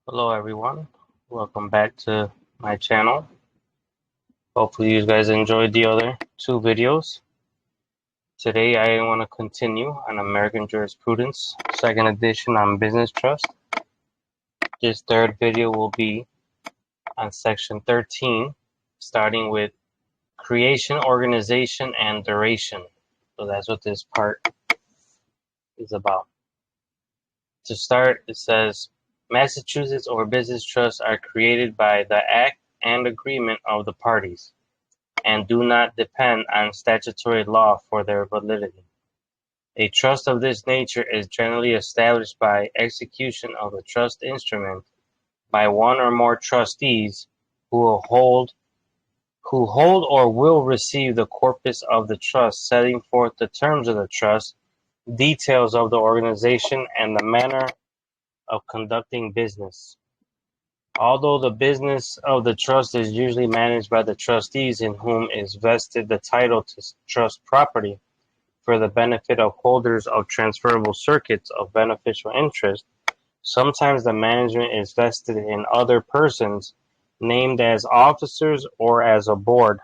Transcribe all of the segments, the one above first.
Hello everyone, welcome back to my channel. Hopefully you guys enjoyed the other two videos. Today I want to continue on American Jurisprudence, second edition on business trust. This third video will be on section 13, starting with creation, organization, and duration. So that's what this part is about. To start, it says, Massachusetts or business trusts are created by the act and agreement of the parties, and do not depend on statutory law for their validity. A trust of this nature is generally established by execution of a trust instrument by one or more trustees who hold or will receive the corpus of the trust, setting forth the terms of the trust, details of the organization, and the manner of conducting business. Although the business of the trust is usually managed by the trustees in whom is vested the title to trust property for the benefit of holders of transferable certificates of beneficial interest, sometimes the management is vested in other persons named as officers or as a board.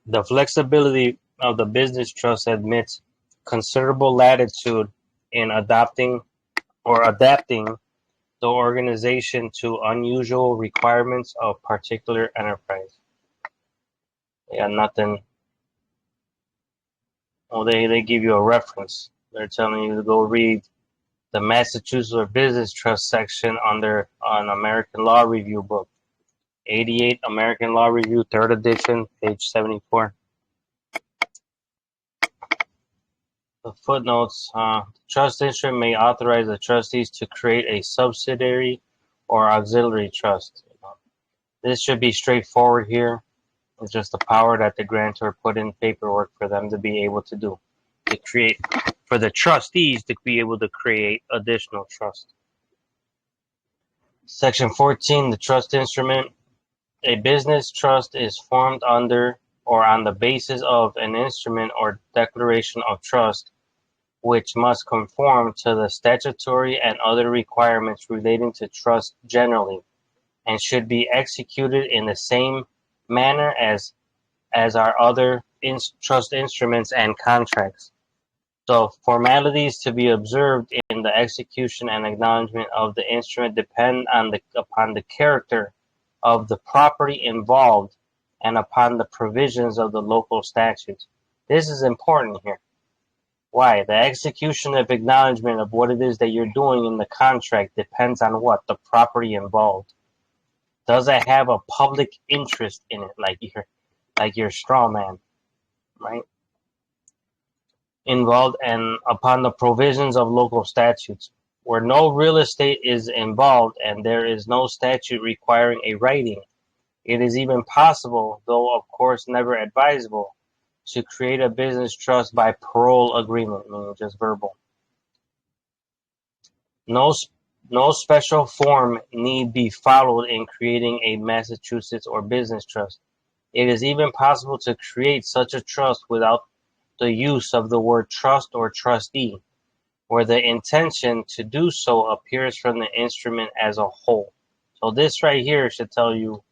The flexibility of the business trust admits considerable latitude in adapting the organization to unusual requirements of particular enterprise. Yeah, nothing. Well, they give you a reference. They're telling you to go read the Massachusetts Business Trust section on American Law Review book. 88 American Law Review, 3rd edition, page 74. The footnotes, trust instrument may authorize the trustees to create a subsidiary or auxiliary trust. This should be straightforward here. It's just the power that the grantor put in paperwork for them to be able to do. For the trustees to be able to create additional trust. Section 14, the trust instrument. A business trust is formed under or on the basis of an instrument or declaration of trust, which must conform to the statutory and other requirements relating to trust generally, and should be executed in the same manner as are other trust instruments and contracts. So formalities to be observed in the execution and acknowledgement of the instrument depend upon the character of the property involved and upon the provisions of the local statutes. This is important here. Why? The execution of acknowledgement of what it is that you're doing in the contract depends on what? The property involved. Does it have a public interest in it, like your straw man, right? Involved, and upon the provisions of local statutes. Where no real estate is involved and there is no statute requiring a writing, it is even possible, though of course never advisable, to create a business trust by parole agreement, meaning just verbal. No special form need be followed in creating a Massachusetts or business trust. It is even possible to create such a trust without the use of the word trust or trustee, where the intention to do so appears from the instrument as a whole. So this right here should tell you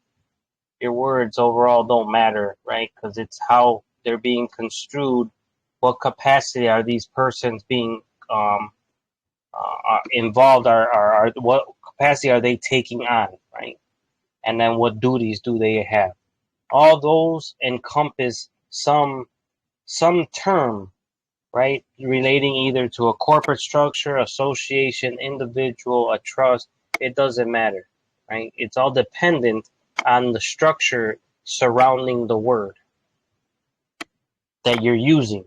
your words overall don't matter, right? Because it's how they're being construed. What capacity are these persons being involved? Are what capacity are they taking on, right? And then what duties do they have? All those encompass some term, right, relating either to a corporate structure, association, individual, a trust. It doesn't matter, right? It's all dependent on the structure surrounding the word that you're using.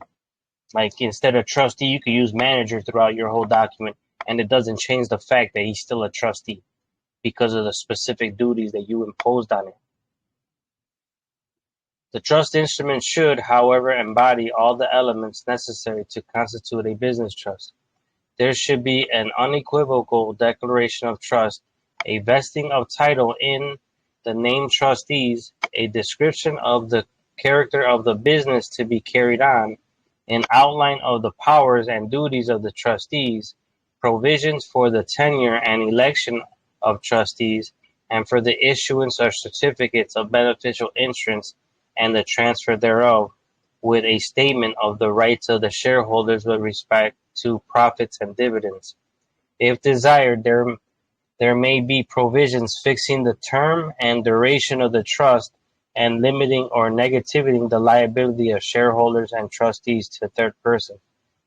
Like instead of trustee, you could use manager throughout your whole document, and it doesn't change the fact that he's still a trustee because of the specific duties that you imposed on him. The trust instrument should, however, embody all the elements necessary to constitute a business trust. There should be an unequivocal declaration of trust, a vesting of title in the named trustees, a description of the character of the business to be carried on, an outline of the powers and duties of the trustees, provisions for the tenure and election of trustees, and for the issuance of certificates of beneficial interest and the transfer thereof, with a statement of the rights of the shareholders with respect to profits and dividends. If desired, there may be provisions fixing the term and duration of the trust and limiting or negating the liability of shareholders and trustees to a third person.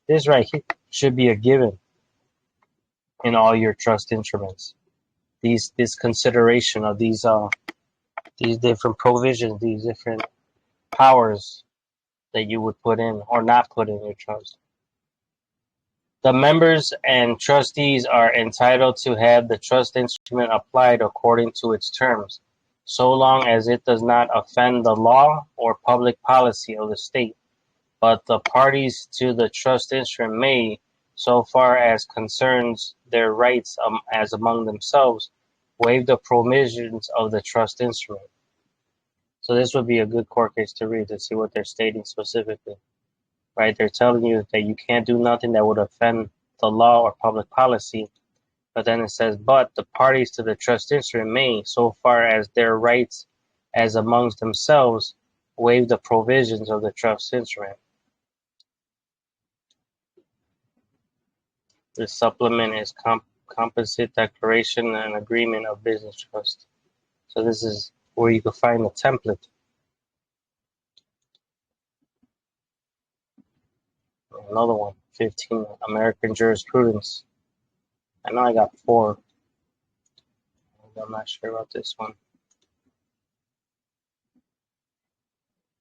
This right here should be a given in all your trust instruments. This consideration of these different provisions, these different powers that you would put in or not put in your trust. The members and trustees are entitled to have the trust instrument applied according to its terms, so long as it does not offend the law or public policy of the state. But the parties to the trust instrument may, so far as concerns their rights as among themselves, waive the provisions of the trust instrument. So this would be a good court case to read to see what they're stating specifically. Right? They're telling you that you can't do nothing that would offend the law or public policy. But then it says, but the parties to the trust instrument may, so far as their rights as amongst themselves, waive the provisions of the trust instrument. The supplement is composite declaration and agreement of business trust. So this is where you can find the template. Another one, 15, American Jurisprudence. I know I got 4. I'm not sure about this one.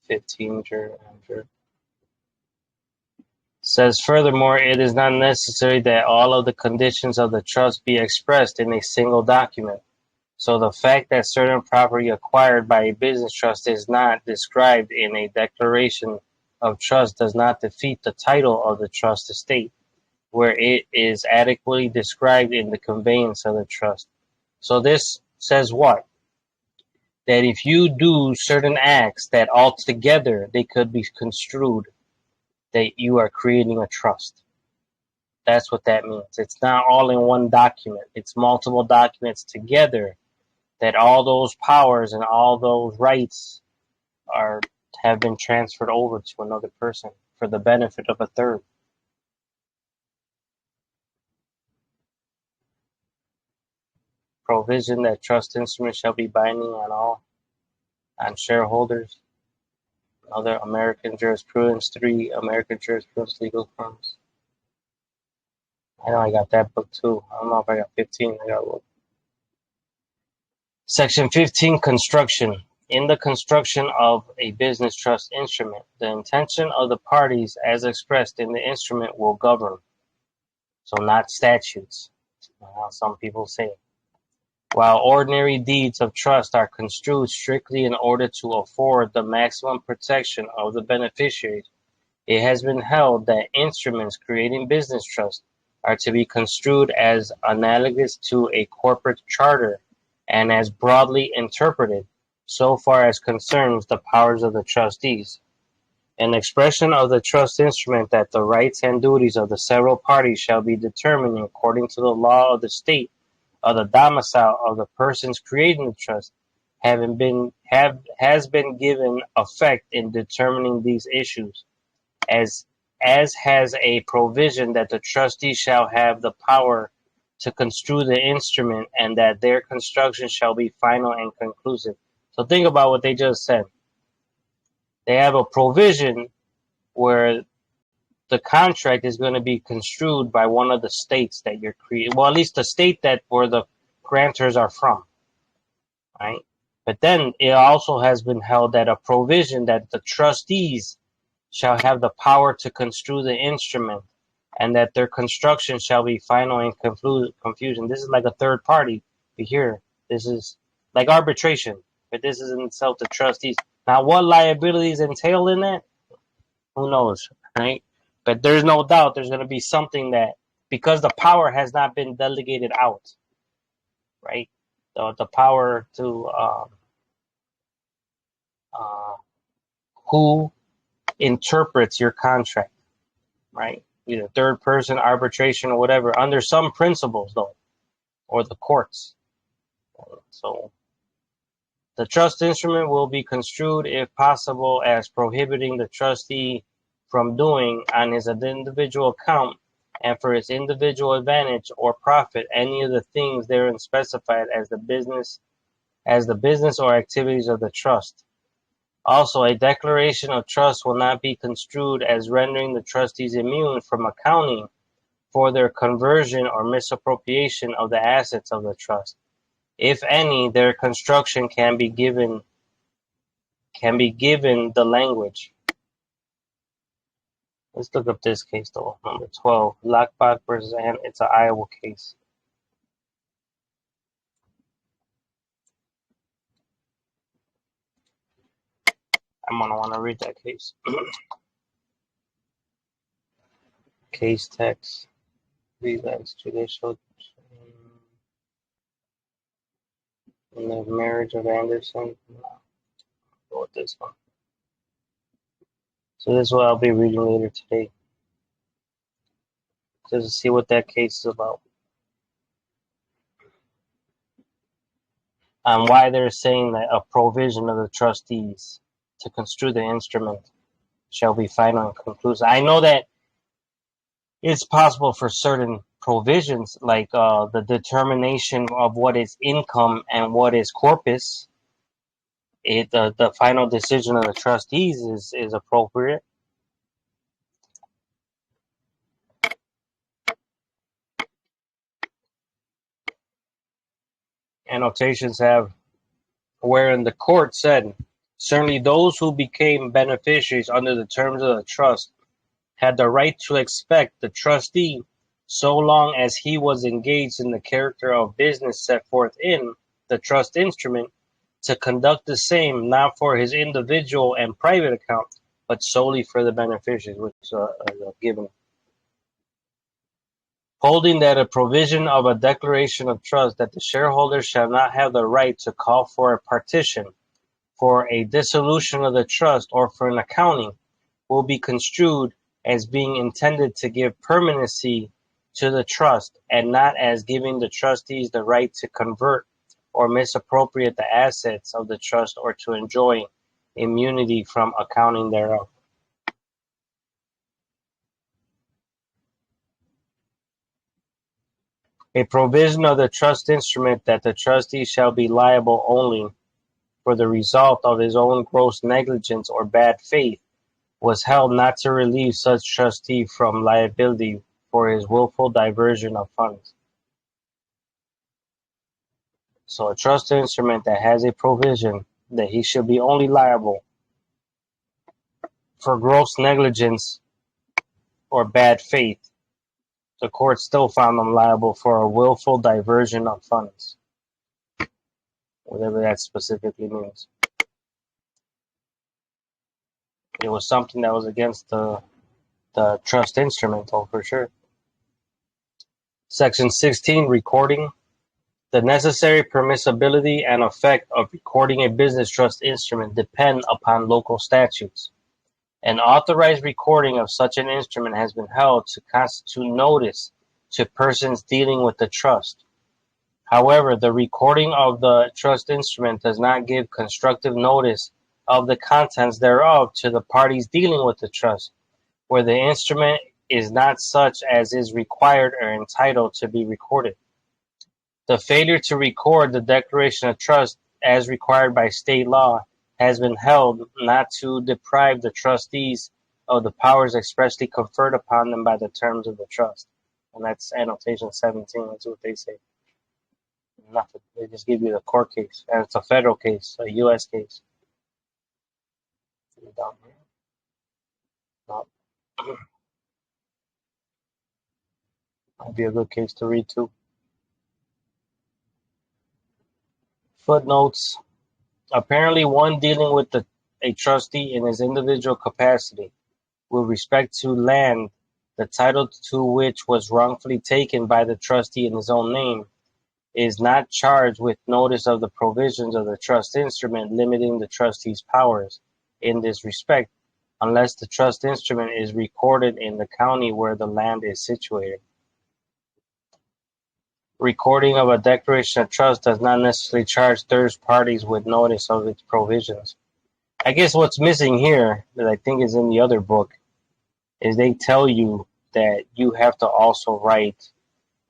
15, says furthermore, it is not necessary that all of the conditions of the trust be expressed in a single document. So the fact that certain property acquired by a business trust is not described in a declaration of trust does not defeat the title of the trust estate, where it is adequately described in the conveyance of the trust. So this says what? That if you do certain acts that altogether they could be construed that you are creating a trust. That's what that means. It's not all in one document. It's multiple documents together that all those powers and all those rights have been transferred over to another person for the benefit of a third. Provision that trust instruments shall be binding on shareholders. Another American Jurisprudence, 3 American Jurisprudence legal firms. I know I got that book too. I don't know if I got 15. I got one. Section 15, construction. In the construction of a business trust instrument, the intention of the parties as expressed in the instrument will govern. So not statutes, how some people say. While ordinary deeds of trust are construed strictly in order to afford the maximum protection of the beneficiaries, it has been held that instruments creating business trusts are to be construed as analogous to a corporate charter and as broadly interpreted so far as concerns the powers of the trustees. An expression of the trust instrument that the rights and duties of the several parties shall be determined according to the law of the state of the domicile of the persons creating the trust has been given effect in determining these issues, as has a provision that the trustee shall have the power to construe the instrument and that their construction shall be final and conclusive. So think about what they just said. They have a provision where the contract is going to be construed by one of the states that you're creating. Well, at least the state that where the grantors are from, right? But then it also has been held that a provision that the trustees shall have the power to construe the instrument and that their construction shall be final and confusion. This is like a third party here. This is like arbitration, but this is in itself the trustees. Now, what liabilities entail in that? Who knows, right? But there's no doubt there's going to be something that, because the power has not been delegated out, right? The power to who interprets your contract, right? either third person arbitration or whatever, under some principles though, or the courts. So the trust instrument will be construed, if possible, as prohibiting the trustee from doing on his individual account and for his individual advantage or profit any of the things therein specified as the business or activities of the trust. Also, a declaration of trust will not be construed as rendering the trustees immune from accounting for their conversion or misappropriation of the assets of the trust. If any, their construction can be given the language. Let's look up this case though. Number 12, Lockbach versus Ann. It's an Iowa case. I'm gonna want to read that case. Case text, relapse, judicial, in the marriage of Anderson. Go with this one. So this is what I'll be reading later today, just to see what that case is about. On why they're saying that a provision of the trustees to construe the instrument shall be final and conclusive. I know that it's possible for certain provisions, like the determination of what is income and what is corpus. The final decision of the trustees is appropriate. Annotations have wherein the court said, certainly those who became beneficiaries under the terms of the trust had the right to expect the trustee, so long as he was engaged in the character of business set forth in the trust instrument, to conduct the same not for his individual and private account, but solely for the beneficiaries, which is a given. Holding that a provision of a declaration of trust that the shareholders shall not have the right to call for a partition, for a dissolution of the trust, or for an accounting, will be construed as being intended to give permanency to the trust, and not as giving the trustees the right to convert or misappropriate the assets of the trust or to enjoy immunity from accounting thereof. A provision of the trust instrument that the trustee shall be liable only for the result of his own gross negligence or bad faith was held not to relieve such trustee from liability for his willful diversion of funds. So a trust instrument that has a provision that he should be only liable for gross negligence or bad faith, the court still found him liable for a willful diversion of funds, whatever that specifically means. It was something that was against the trust instrument, though, for sure. Section 16, recording. The necessary permissibility and effect of recording a business trust instrument depend upon local statutes. An authorized recording of such an instrument has been held to constitute notice to persons dealing with the trust. However, the recording of the trust instrument does not give constructive notice of the contents thereof to the parties dealing with the trust, where the instrument is not such as is required or entitled to be recorded. The failure to record the declaration of trust as required by state law has been held not to deprive the trustees of the powers expressly conferred upon them by the terms of the trust. And that's annotation 17, that's what they say. Nothing. They just give you the court case. And it's a federal case, a U.S. case. Down here. No. Might be a good case to read too. Footnotes. Apparently, one dealing with a trustee in his individual capacity with respect to land, the title to which was wrongfully taken by the trustee in his own name, is not charged with notice of the provisions of the trust instrument limiting the trustee's powers in this respect, unless the trust instrument is recorded in the county where the land is situated. Recording of a declaration of trust does not necessarily charge third parties with notice of its provisions. I guess what's missing here, that I think is in the other book, is they tell you that you have to also write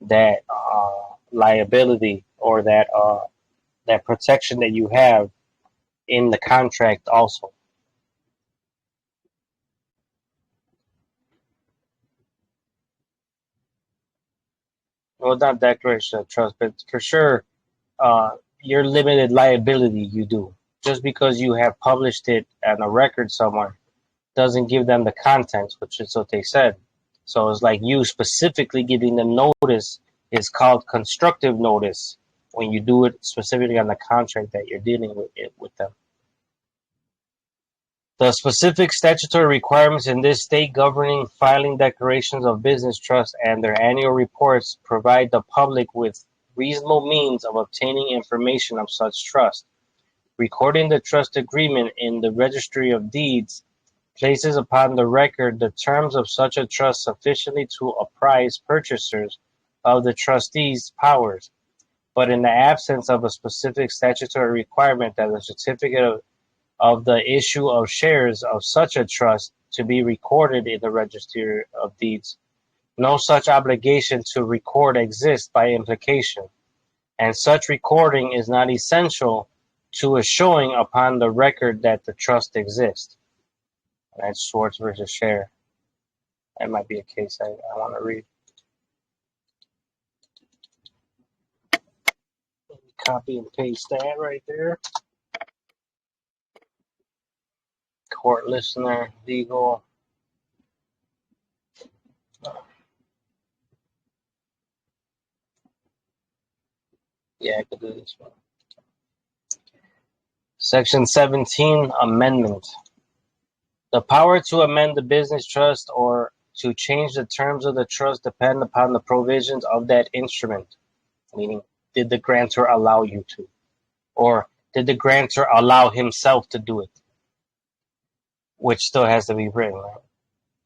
that liability, or that protection that you have in the contract also. Well, not declaration of trust, but for sure, your limited liability you do. Just because you have published it on a record somewhere doesn't give them the contents, which is what they said. So it's like you specifically giving them notice is called constructive notice when you do it specifically on the contract that you're dealing with them. The specific statutory requirements in this state governing filing declarations of business trusts and their annual reports provide the public with reasonable means of obtaining information of such trust. Recording the trust agreement in the Registry of Deeds places upon the record the terms of such a trust sufficiently to apprise purchasers of the trustee's powers, but in the absence of a specific statutory requirement that a certificate of the issue of shares of such a trust to be recorded in the Registry of Deeds, no such obligation to record exists by implication, and such recording is not essential to a showing upon the record that the trust exists. That's Schwartz versus Share. That might be a case I want to read. Copy and paste that right there. Court listener, legal. Yeah, I could do this one. Section 17, amendment. The power to amend the business trust or to change the terms of the trust depend upon the provisions of that instrument. Meaning, did the grantor allow you to? Or did the grantor allow himself to do it? Which still has to be written, right?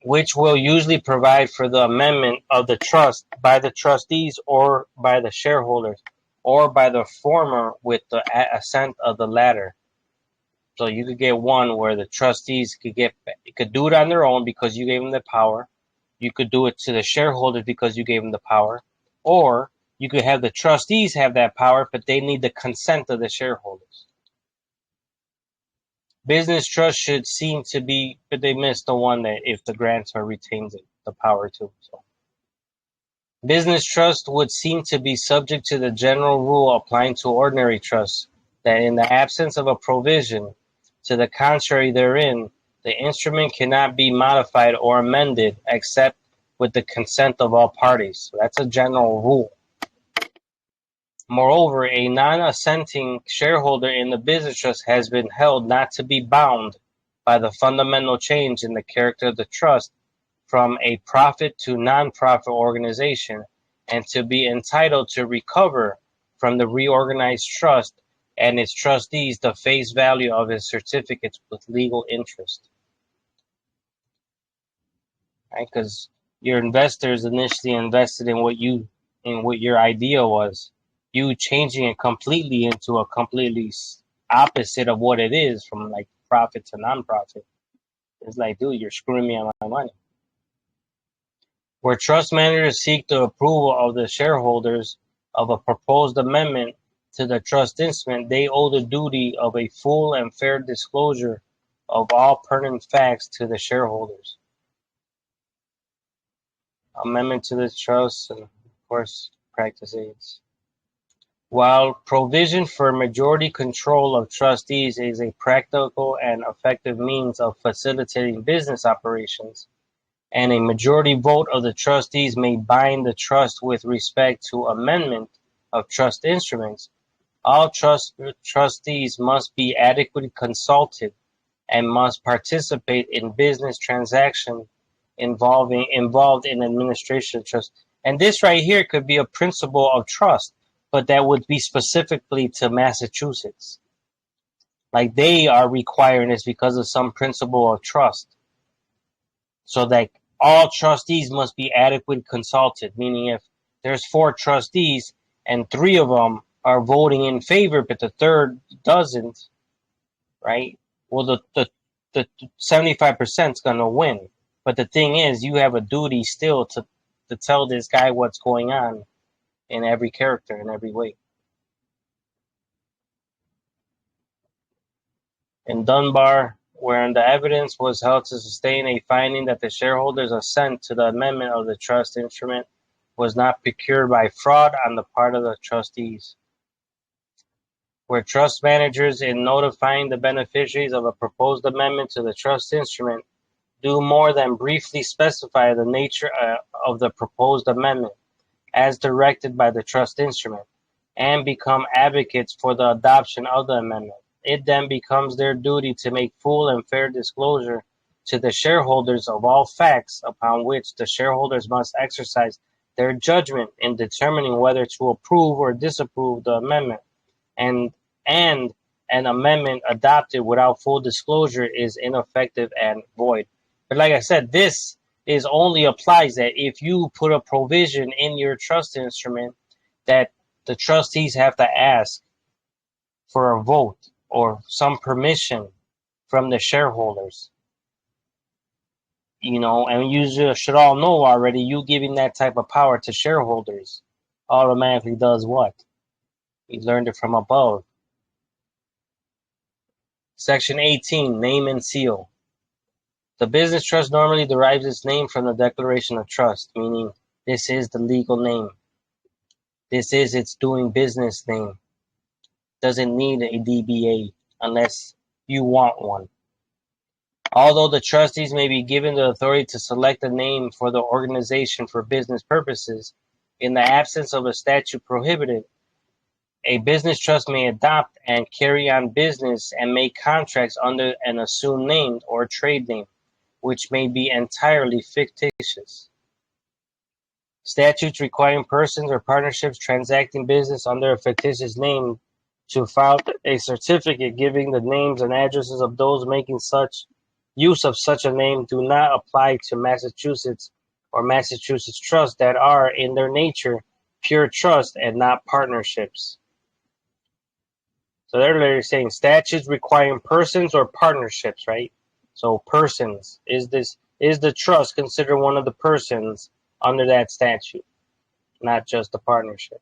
Which will usually provide for the amendment of the trust by the trustees or by the shareholders, or by the former with the assent of the latter. So you could get one where the trustees could do it on their own because you gave them the power. You could do it to the shareholders because you gave them the power. Or you could have the trustees have that power, but they need the consent of the shareholders. Business trust should seem to be, but they missed the one that if the grantor retains it, the power to. So business trust would seem to be subject to the general rule applying to ordinary trusts, that in the absence of a provision to the contrary therein, the instrument cannot be modified or amended except with the consent of all parties. So that's a general rule. Moreover, a non-assenting shareholder in the business trust has been held not to be bound by the fundamental change in the character of the trust from a profit to non-profit organization, and to be entitled to recover from the reorganized trust and its trustees the face value of his certificates with legal interest. Right? Because your investors initially invested in what your idea was. You changing it completely into a completely opposite of what it is, from like profit to non-profit. It's like, dude, you're screwing me on my money. Where trust managers seek the approval of the shareholders of a proposed amendment to the trust instrument, they owe the duty of a full and fair disclosure of all pertinent facts to the shareholders. Amendment to the trust, and of course, practice aids. While provision for majority control of trustees is a practical and effective means of facilitating business operations, and a majority vote of the trustees may bind the trust with respect to amendment of trust instruments, all trustees must be adequately consulted and must participate in business transactions involved in administration of trust. And this right here could be a principle of trust, but that would be specifically to Massachusetts. Like they are requiring this because of some principle of trust. So that all trustees must be adequately consulted, meaning if there's 4 trustees and 3 of them are voting in favor, but the third doesn't, right? Well, the 75% is going to win. But the thing is, you have a duty still to tell this guy what's going on in every character, in every way. In Dunbar, wherein the evidence was held to sustain a finding that the shareholders' assent to the amendment of the trust instrument was not procured by fraud on the part of the trustees. Where trust managers, in notifying the beneficiaries of a proposed amendment to the trust instrument, do more than briefly specify the nature of the proposed amendment as directed by the trust instrument, and become advocates for the adoption of the amendment, it then becomes their duty to make full and fair disclosure to the shareholders of all facts upon which the shareholders must exercise their judgment in determining whether to approve or disapprove the amendment. And an amendment adopted without full disclosure is ineffective and void. But like I said, this is only applies that if you put a provision in your trust instrument that the trustees have to ask for a vote or some permission from the shareholders. You know, and you should all know already, you giving that type of power to shareholders automatically does what? We learned it from above. Section 18, name and seal. The business trust normally derives its name from the declaration of trust, meaning this is the legal name. This is its doing business name. Doesn't need a DBA unless you want one. Although the trustees may be given the authority to select a name for the organization for business purposes, in the absence of a statute prohibited, a business trust may adopt and carry on business and make contracts under an assumed name or trade name, which may be entirely fictitious. Statutes requiring persons or partnerships transacting business under a fictitious name to file a certificate giving the names and addresses of those making such use of such a name do not apply to Massachusetts or Massachusetts trusts that are, in their nature, pure trust and not partnerships. So they're literally saying statutes requiring persons or partnerships, right? So persons, is the trust considered one of the persons under that statute, not just the partnership?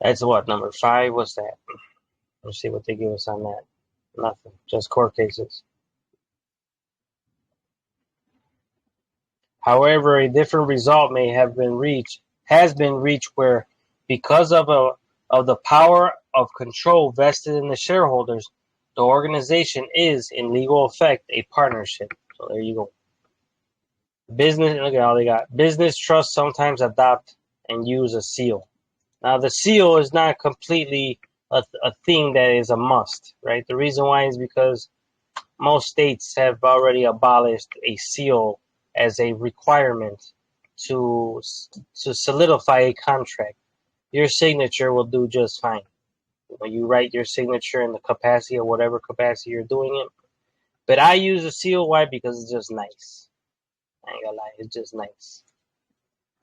That's what, number 5? What's that? Let's see what they give us on that. Nothing, just court cases. However, a different result has been reached where, because of the power of control vested in the shareholders, the organization is, in legal effect, a partnership. So there you go. Business, look at all they got. Business trusts sometimes adopt and use a seal. Now, the seal is not completely a thing that is a must, right? The reason why is because most states have already abolished a seal as a requirement to solidify a contract. Your signature will do just fine. When you write your signature in the capacity or whatever capacity you're doing it. But I use a seal. Why? Because it's just nice. I ain't gonna lie, it's just nice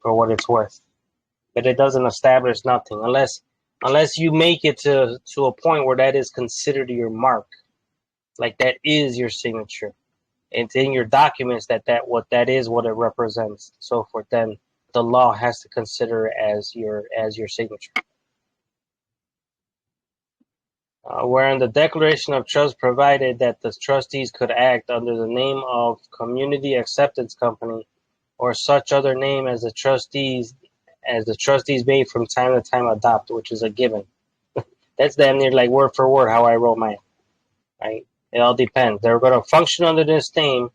for what it's worth. But it doesn't establish nothing unless you make it to a point where that is considered your mark, like that is your signature. It's in your documents that what it represents, so forth. Then the law has to consider it as your signature. Wherein the Declaration of Trust provided that the trustees could act under the name of Community Acceptance Company or such other name as the trustees may from time to time adopt, which is a given. That's damn near like word for word how I wrote mine. Right? It all depends. They're going to function under this name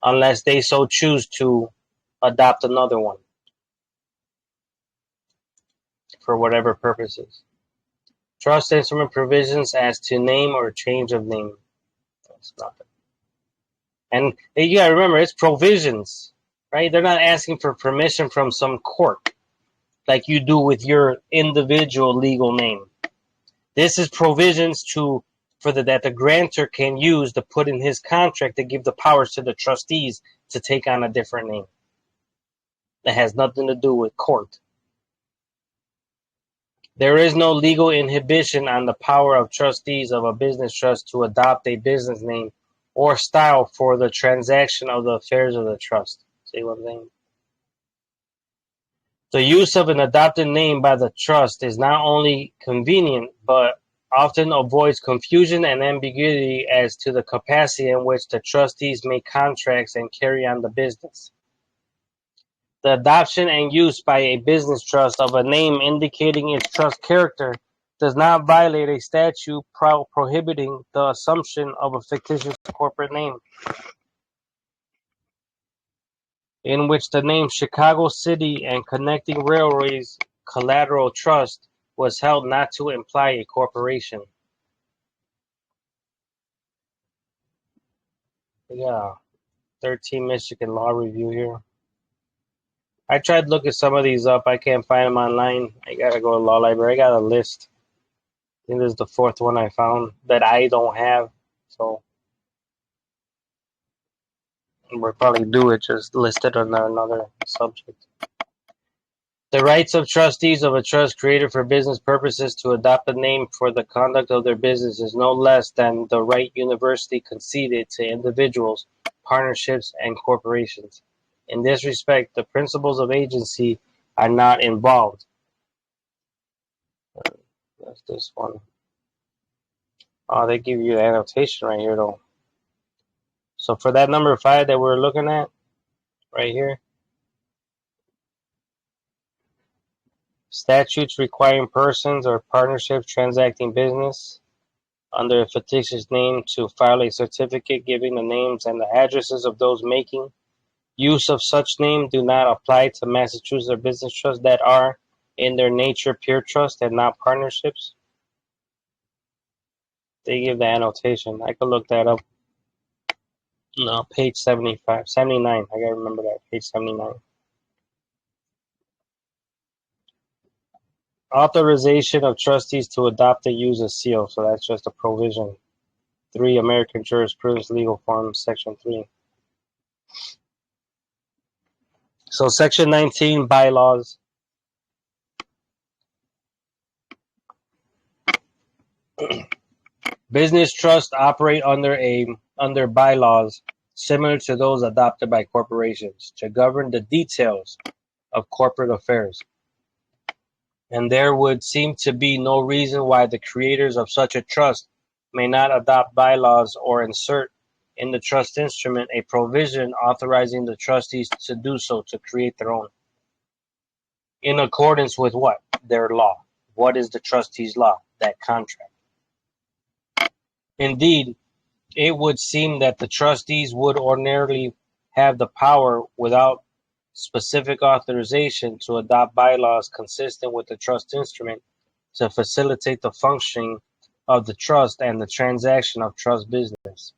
unless they so choose to adopt another one for whatever purposes. Trust instrument provisions as to name or change of name. That's nothing. And you gotta remember, it's provisions, right? They're not asking for permission from some court like you do with your individual legal name. This is provisions to that the grantor can use to put in his contract to give the powers to the trustees to take on a different name. That has nothing to do with court. There is no legal inhibition on the power of trustees of a business trust to adopt a business name or style for the transaction of the affairs of the trust. See what I'm saying? The use of an adopted name by the trust is not only convenient, but often avoids confusion and ambiguity as to the capacity in which the trustees make contracts and carry on the business. The adoption and use by a business trust of a name indicating its trust character does not violate a statute prohibiting the assumption of a fictitious corporate name, in which the name Chicago City and Connecting Railways Collateral Trust was held not to imply a corporation. Yeah, 13 Michigan Law Review here. I tried looking some of these up. I can't find them online. I gotta go to law library. I got a list. I think this is the fourth one I found that I don't have. So we'll probably do it just listed on another subject. The rights of trustees of a trust created for business purposes to adopt a name for the conduct of their business is no less than the right universally conceded to individuals, partnerships, and corporations. In this respect, the principles of agency are not involved. That's this one. Oh, they give you the annotation right here, though. So for that number 5 that we're looking at, right here, statutes requiring persons or partnerships transacting business under a fictitious name to file a certificate giving the names and the addresses of those making use of such name do not apply to Massachusetts business trusts that are in their nature pure trust and not partnerships. They give the annotation. I could look that up. No, page 79. I gotta remember that, page 79. Authorization of trustees to adopt and use a seal. So that's just a provision. 3, American Jurisprudence Legal Form, Section 3. So Section 19, bylaws. Business trusts operate under bylaws similar to those adopted by corporations to govern the details of corporate affairs. And there would seem to be no reason why the creators of such a trust may not adopt bylaws or insert in the trust instrument a provision authorizing the trustees to do so, to create their own. In accordance with what? Their law. What is the trustees' law? That contract. Indeed, it would seem that the trustees would ordinarily have the power, without specific authorization, to adopt bylaws consistent with the trust instrument to facilitate the functioning of the trust and the transaction of trust business.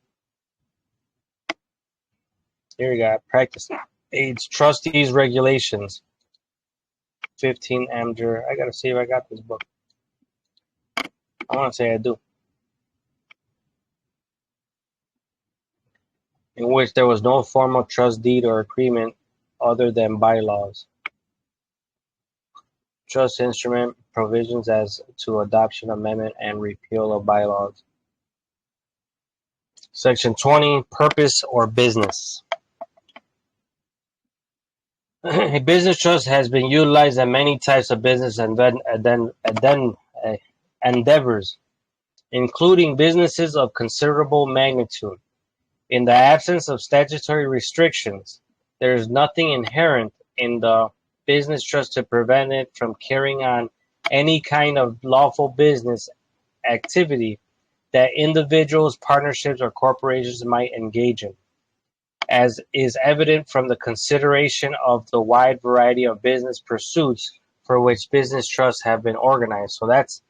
Here we got practice aids, trustees regulations. 15 Amger. I gotta see if I got this book. I want to say I do. In which there was no formal trust deed or agreement other than bylaws. Trust instrument provisions as to adoption, amendment, and repeal of bylaws. Section 20, purpose or business. A business trust has been utilized in many types of business endeavors, including businesses of considerable magnitude. In the absence of statutory restrictions, there is nothing inherent in the business trust to prevent it from carrying on any kind of lawful business activity that individuals, partnerships, or corporations might engage in, as is evident from the consideration of the wide variety of business pursuits for which business trusts have been organized. So that's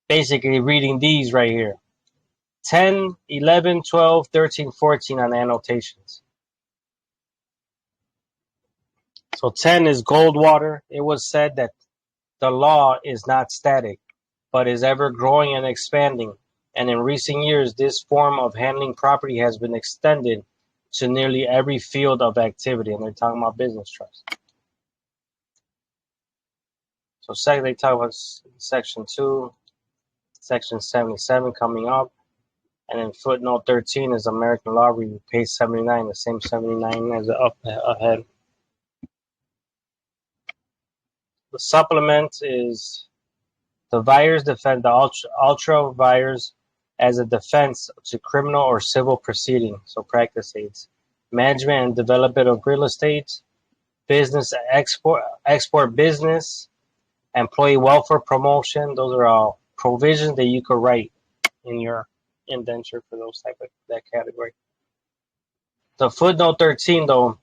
basically reading these right here. 10, 11, 12, 13, 14 on the annotations. So 10 is Goldwater. It was said that the law is not static, but is ever growing and expanding, and in recent years, this form of handling property has been extended to nearly every field of activity. And they're talking about business trust. So second, they talk about Section 2, Section 77 coming up. And then footnote 13 is American Law Review, page 79, the same 79 as up ahead. The supplement is the Vires defend the ultra vires as a defense to criminal or civil proceeding, so practice aids, management and development of real estate, business export business, employee welfare promotion. Those are all provisions that you could write in your indenture for those type of that category. The footnote 13, though,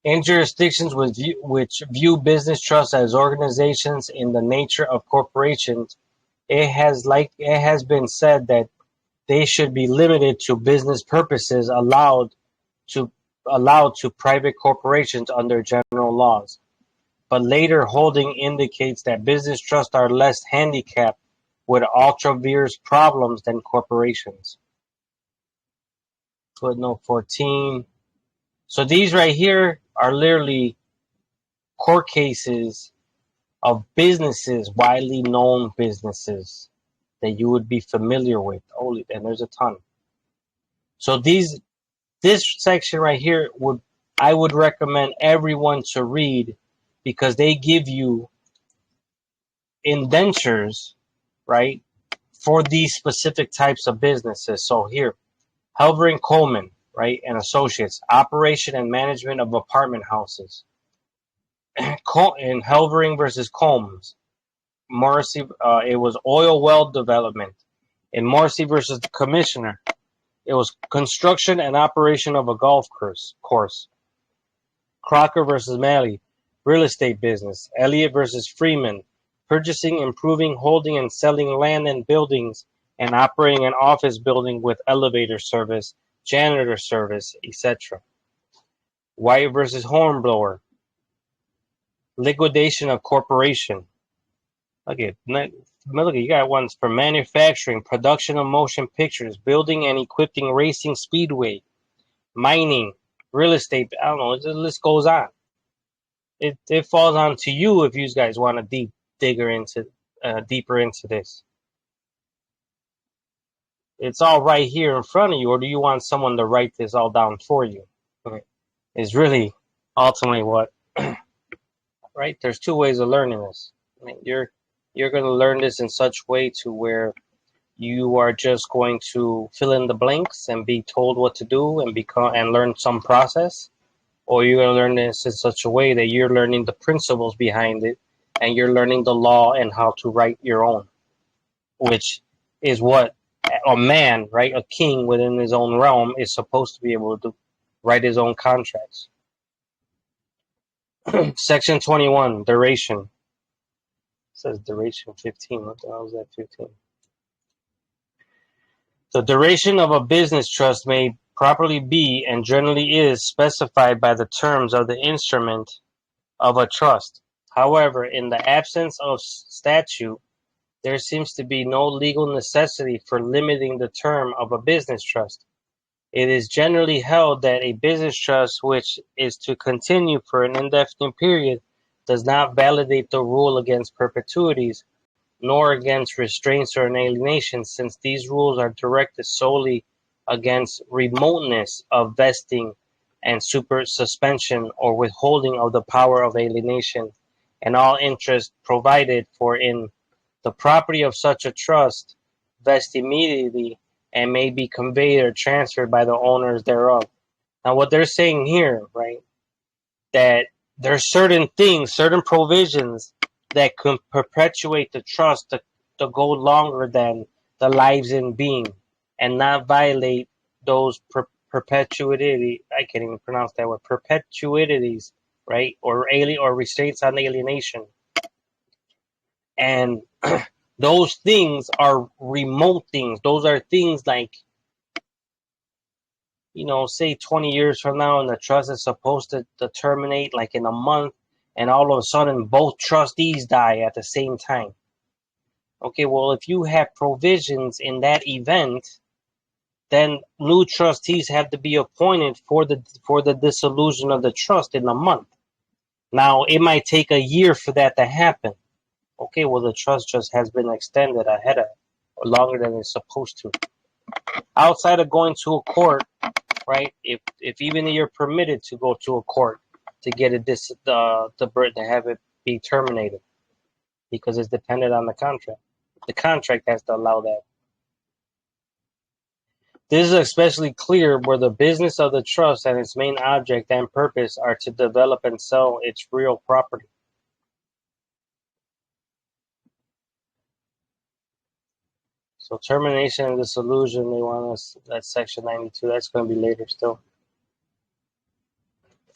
in jurisdictions which view business trusts as organizations in the nature of corporations, it has been said that they should be limited to business purposes allowed to private corporations under general laws. But later holding indicates that business trusts are less handicapped with ultra vires problems than corporations. Footnote 14. So these right here are literally court cases of businesses, widely known businesses that you would be familiar with. And there's a ton. So this section right here I would recommend everyone to read, because they give you indentures, right, for these specific types of businesses. So here, Helver and Coleman, right, and Associates, operation and management of apartment houses. In Helvering versus Combs, Morrissey, it was oil well development. In Morrissey versus the Commissioner, it was construction and operation of a golf course. Crocker versus Malley, real estate business. Elliott versus Freeman, purchasing, improving, holding, and selling land and buildings, and operating an office building with elevator service, janitor service, etc. White versus Hornblower, liquidation of corporation. Okay, look, you got ones for manufacturing, production of motion pictures, building and equipping racing speedway, mining, real estate. I don't know, the list goes on. It falls on to you if you guys want to deeper into this. It's all right here in front of you, or do you want someone to write this all down for you? Okay. Is really ultimately what, right? There's two ways of learning this. I mean, you're going to learn this in such a way to where you are just going to fill in the blanks and be told what to do and learn some process, or you're going to learn this in such a way that you're learning the principles behind it, and you're learning the law and how to write your own, which is what a man, right, a king within his own realm is supposed to be able to do, write his own contracts. Section 21, duration. It says duration 15. What the hell is that 15? The duration of a business trust may properly be, and generally is, specified by the terms of the instrument of a trust. However, in the absence of statute, there seems to be no legal necessity for limiting the term of a business trust. It is generally held that a business trust which is to continue for an indefinite period does not validate the rule against perpetuities, nor against restraints or alienation, since these rules are directed solely against remoteness of vesting and suspension or withholding of the power of alienation, and all interest provided for in the property of such a trust vest immediately and may be conveyed or transferred by the owners thereof. Now, what they're saying here, right, that there's certain things, certain provisions that can perpetuate the trust to go longer than the lives in being and not violate those perpetuity. I can't even pronounce that word. Perpetuities, right, or restraints on alienation. And those things are remote things. Those are things like, say 20 years from now, and the trust is supposed to terminate like in a month, and all of a sudden both trustees die at the same time. Okay, well, if you have provisions in that event, then new trustees have to be appointed for the dissolution of the trust in a month. Now, it might take a year for that to happen. Okay, well, the trust just has been extended ahead of, or longer than it's supposed to. Outside of going to a court, right? If even you're permitted to go to a court to get it to have it be terminated, because it's dependent on the contract. The contract has to allow that. This is especially clear where the business of the trust and its main object and purpose are to develop and sell its real property. So termination and dissolution, they want us, that's section 92. That's going to be later still.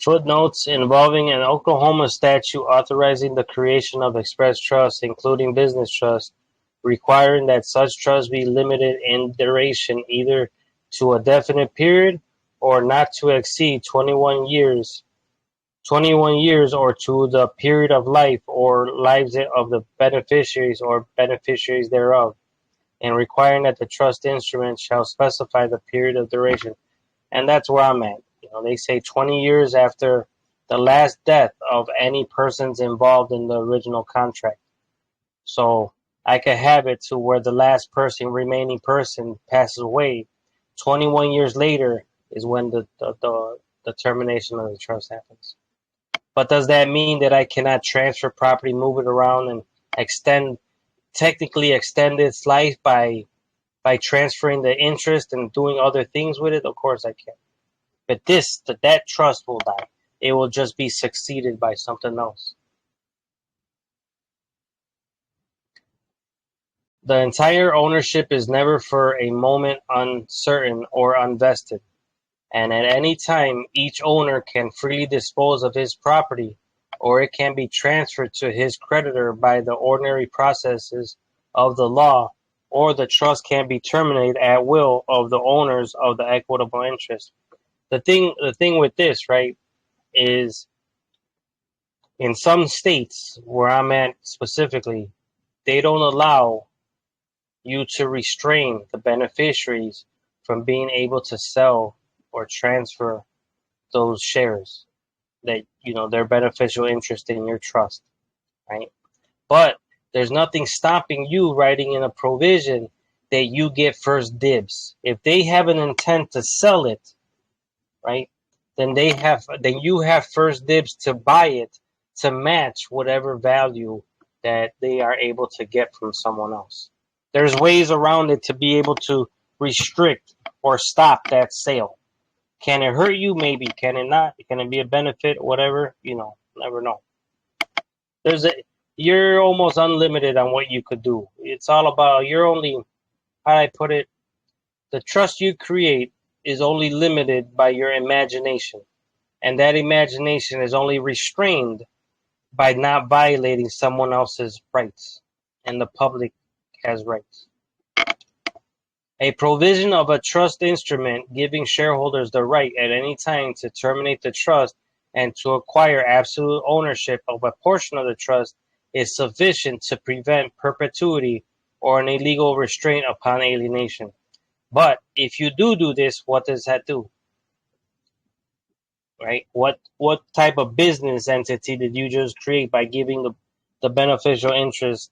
Footnotes involving an Oklahoma statute authorizing the creation of express trusts, including business trusts, requiring that such trusts be limited in duration either to a definite period or not to exceed 21 years or to the period of life or lives of the beneficiaries or beneficiaries thereof, and requiring that the trust instrument shall specify the period of duration. And that's where I'm at. You know, they say 20 years after the last death of any persons involved in the original contract. So I could have it to where the last remaining person passes away. 21 years later is when the termination of the trust happens. But does that mean that I cannot transfer property, move it around, and technically extend its life by transferring the interest and doing other things with it? Of course I can. But that trust will die. It will just be succeeded by something else. The entire ownership is never for a moment uncertain or unvested, and at any time each owner can freely dispose of his property, or it can be transferred to his creditor by the ordinary processes of the law, or the trust can be terminated at will of the owners of the equitable interest. The thing with this, right, is in some states where I'm at specifically, they don't allow you to restrain the beneficiaries from being able to sell or transfer those shares that, their beneficial interest in your trust, right? But there's nothing stopping you writing in a provision that you get first dibs. If they have an intent to sell it, right, then you have first dibs to buy it to match whatever value that they are able to get from someone else. There's ways around it to be able to restrict or stop that sale. Can it hurt you? Maybe. Can it not? Can it be a benefit? Whatever, never know. You're almost unlimited on what you could do. It's all about, how I put it, the trust you create is only limited by your imagination. And that imagination is only restrained by not violating someone else's rights. And the public has rights. A provision of a trust instrument giving shareholders the right at any time to terminate the trust and to acquire absolute ownership of a portion of the trust is sufficient to prevent perpetuity or an illegal restraint upon alienation. But if you do this, what does that do? Right? What type of business entity did you just create by giving the beneficial interest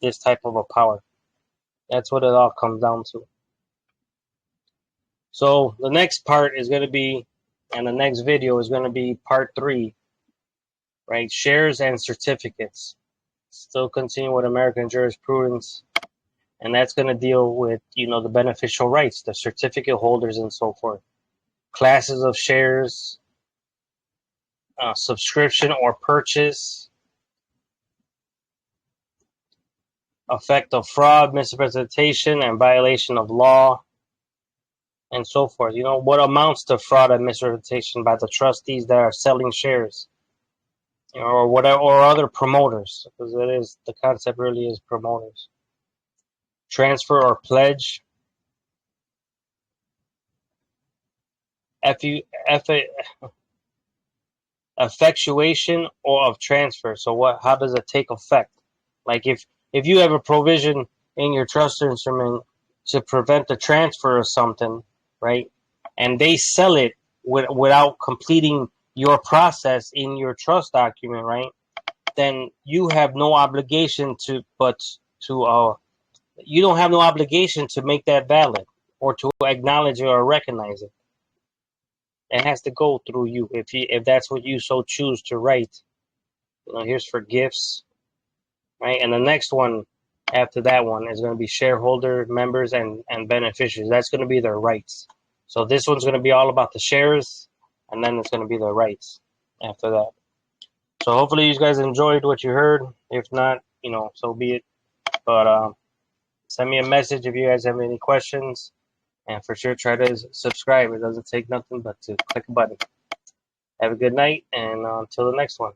this type of a power? That's what it all comes down to. So the next part is going to be, and the next video is going to be part 3, right? Shares and certificates. Still continue with American jurisprudence, and that's going to deal with, the beneficial rights, the certificate holders, and so forth. Classes of shares, subscription or purchase, effect of fraud, misrepresentation, and violation of law, and so forth. What amounts to fraud and misrepresentation by the trustees that are selling shares, or whatever, or other promoters, because the concept really is promoters. Transfer or pledge, effectuation or of transfer. So how does it take effect? Like if if you have a provision in your trust instrument to prevent the transfer of something, right, and they sell it without completing your process in your trust document, right, then you have no obligation to, you don't have no obligation to make that valid or to acknowledge it or recognize it. It has to go through you if that's what you so choose to write. Here's for gifts, right? And the next one after that one is going to be shareholder, members, and beneficiaries. That's going to be their rights. So this one's going to be all about the shares, and then it's going to be their rights after that. So hopefully you guys enjoyed what you heard. If not, so be it. But send me a message if you guys have any questions. And for sure, try to subscribe. It doesn't take nothing but to click a button. Have a good night, and until the next one.